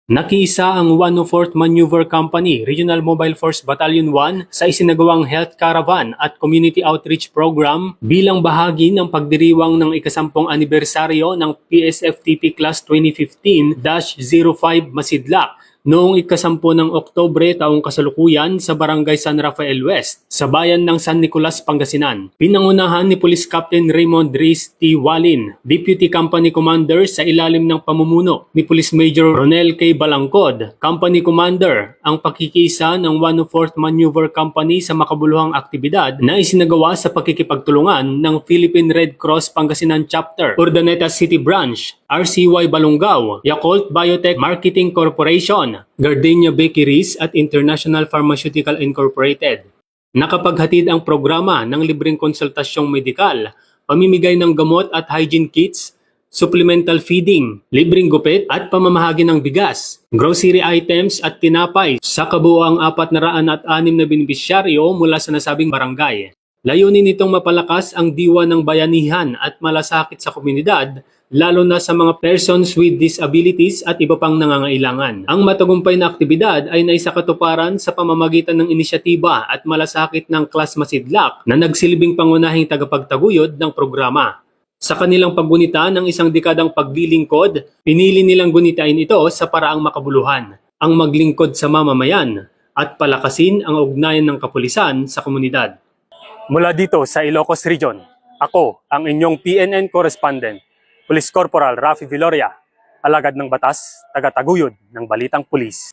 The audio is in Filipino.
Nakiisa ang 104th Maneuver Company, Regional Mobile Force Battalion 1 sa isinagawang health caravan at community outreach program bilang bahagi ng pagdiriwang ng ikasampung anibersaryo ng PSFTP Class 2015-05 Masidla noong ikasampu ng Oktubre taong kasalukuyan sa Barangay San Rafael West sa bayan ng San Nicolas, Pangasinan. Pinangunahan ni Police Captain Raymond Reyes T. Walin, Deputy Company Commander sa ilalim ng pamumuno ni Police Major Ronel K. Balangkod, Company Commander, ang pakikisa ng 104th Maneuver Company sa makabuluhang aktibidad na isinagawa sa pakikipagtulungan ng Philippine Red Cross Pangasinan Chapter, Urdaneta City Branch, RCY Balungao, Yakult Biotech Marketing Corporation, Gardenia Bakeries at International Pharmaceutical Incorporated. Nakapaghatid ang programa ng libreng konsultasyong medikal, pamimigay ng gamot at hygiene kits, supplemental feeding, libreng gupit at pamamahagi ng bigas, grocery items at tinapay sa kabuoang 406 na benepisyaryo mula sa nasabing barangay. Layunin nitong mapalakas ang diwa ng bayanihan at malasakit sa komunidad, lalo na sa mga persons with disabilities at iba pang nangangailangan. Ang matagumpay na aktibidad ay naisakatuparan sa pamamagitan ng inisyatiba at malasakit ng Class Masidlak na nagsilbing pangunahing tagapagtaguyod ng programa. Sa kanilang paggunita ng isang dekadang paglilingkod, pinili nilang gunitain ito sa paraang makabuluhan, ang maglingkod sa mamamayan at palakasin ang ugnayan ng kapulisan sa komunidad. Mula dito sa Ilocos Region, ako ang inyong PNN correspondent, Police Corporal Rafi Viloria, alagad ng batas, tagataguyod ng Balitang Pulis.